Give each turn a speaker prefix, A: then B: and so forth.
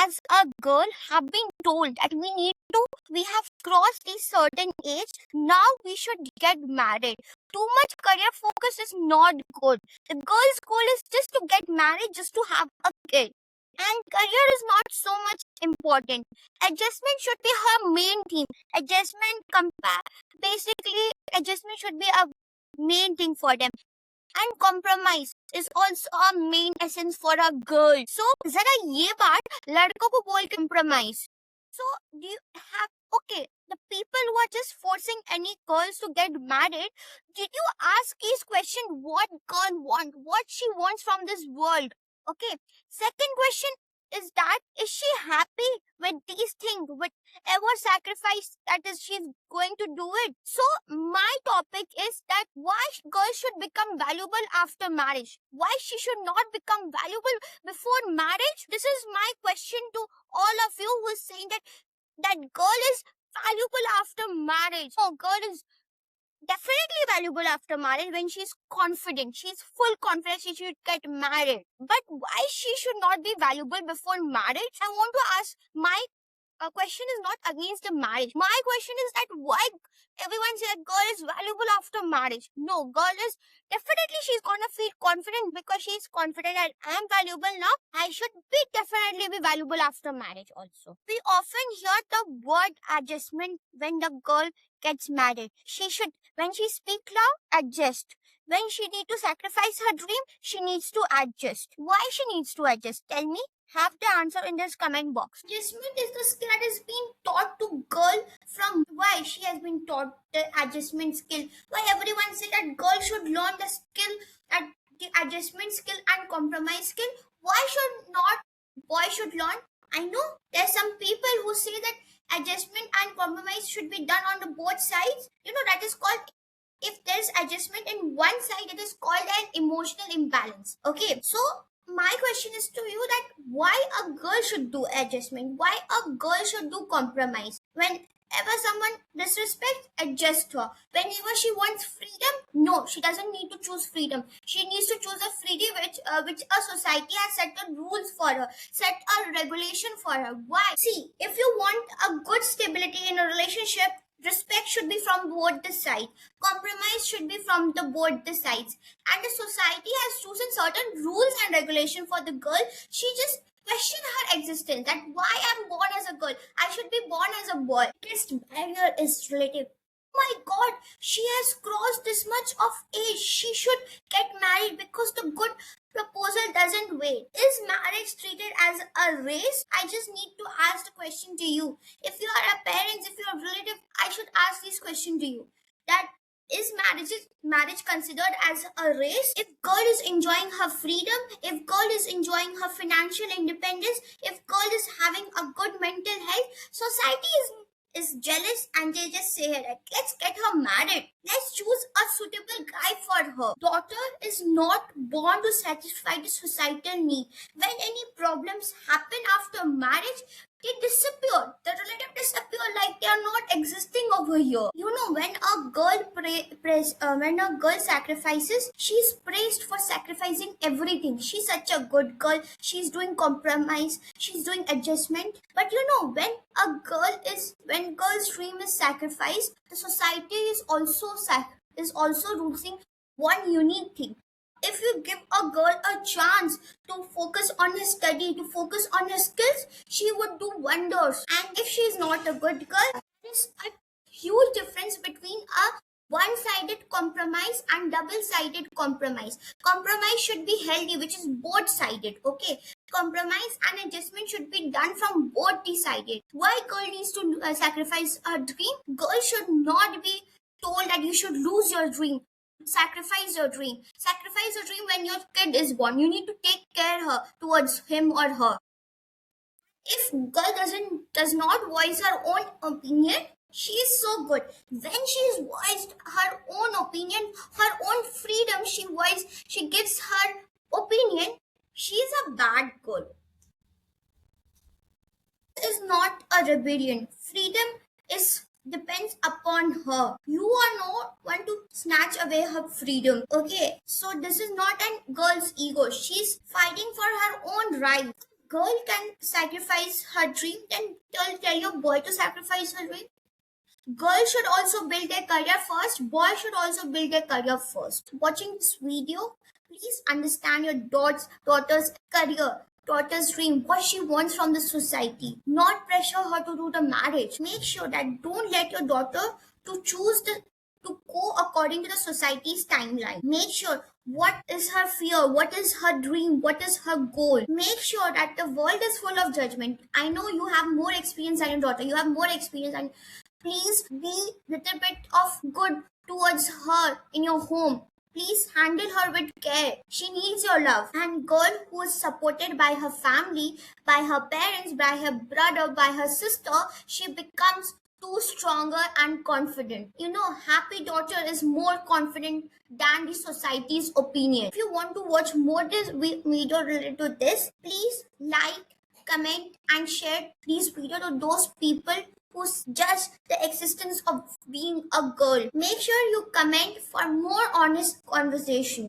A: as a girl have been told that we have crossed a certain age, now we should get married. Too much career focus is not good. The girl's goal is just to get married, just to have a kid. And career is not so much important. Adjustment should be her main theme. Basically, adjustment should be a main thing for them. And compromise is also a main essence for a girl. So जरा ये बात लड़कों को बोल compromise. So do you have the people who are just forcing any girls to get married, did you ask this question, what girl want, what she wants from this world? Okay. Second question is that, is she happy with these things, whatever sacrifice that is she's going to do it? So my topic is that why girls should become valuable after marriage, why she should not become valuable before marriage. This is my question to all of you who is saying that girl is valuable after marriage. No, girl is definitely valuable after marriage when she's confident. She's full confidence she should get married. But why she should not be valuable before marriage? I want to ask, my question is not against the marriage. My question is that why everyone says that girl is valuable after marriage. No, girl is definitely, she's gonna feel confident because she's confident that I'm valuable now. I should definitely be valuable after marriage also. We often hear the word adjustment when the girl gets married. When she speak loud, adjust. When she need to sacrifice her dream, she needs to adjust. Why she needs to adjust? Tell me. Have the answer in this comment box. Adjustment is the skill that is being taught to girl from why she has been taught the adjustment skill. Why everyone say that girl should learn the skill, at the adjustment skill and compromise skill. Why should not boy should learn? I know there's some people who say that adjustment and compromise should be done on the both sides. That is called, if there's adjustment in one side, it is called an emotional imbalance. Okay, so my question is to you that why a girl should do adjustment, why a girl should do compromise. Whenever someone disrespects, adjust her. Whenever she wants freedom, no, she doesn't need to choose freedom. She needs to choose a freedom which a society has set the rules for her, set a regulation for her. Why? See, if you want a good stability in a relationship, respect should be from both the sides. Compromise should be from both the sides. And the society has chosen certain rules and regulation for the girl. She just question her existence, that why I'm born as a girl, I should be born as a boy. This barrier is relative. Oh my god, she has crossed this much of age, she should get married because the good proposal doesn't wait. Is marriage treated as a race? I just need to ask the question to you. If you are a parent, if you are a relative, I should ask this question to you. That is marriage considered as a race? If girl is enjoying her freedom, if girl is enjoying her financial independence, if girl is having a good mental health, society is jealous and they just say that let's get her married. Let's choose a suitable guy for her. Daughter is not born to satisfy the societal need. When any problems happen after marriage, they disappear. The relative disappear like they are not existing over here. When a girl sacrifices, she's praised for sacrificing everything. She's such a good girl. She's doing compromise. She's doing adjustment. But when girl's dream is sacrificed, the society is also losing one unique thing. If you give a girl a chance to focus on her study, to focus on her skills, she would do wonders. And if she is not a good girl, there is a huge difference between a one-sided compromise and double-sided compromise. Compromise should be healthy, which is both-sided, okay? Compromise and adjustment should be done from both the sided. Why girl needs to sacrifice her dream? Girl should not be told that you should lose your dream. Sacrifice your dream. Sacrifice your dream when your kid is born. You need to take care her towards him or her. If girl does not voice her own opinion, she is so good. When she is voiced her own opinion, her own freedom, she gives her opinion, she is a bad girl. This is not a rebellion. Freedom depends upon her. You are not one to snatch away her freedom. Okay, so this is not a girl's ego. She's fighting for her own right. girl can sacrifice her dream, then tell your boy to sacrifice her dream. Girls should also build their career first. Boys should also build their career first. Watching this video, please understand your daughter's career, daughter's dream, what she wants from the society. Not pressure her to do the marriage. Make sure that don't let your daughter to choose to go according to the society's timeline. Make sure what is her fear, what is her dream, what is her goal. Make sure that the world is full of judgment. I know you have more experience than your daughter. You have more experience, and please be little bit of good towards her in your home. Please handle her with care. She needs your love. And girl who is supported by her family, by her parents, by her brother, by her sister, she becomes too stronger and confident. Happy daughter is more confident than the society's opinion. If you want to watch more this video related to this, please like, comment and share this video to those people who judge the existence of being a girl. Make sure you comment for more honest conversation.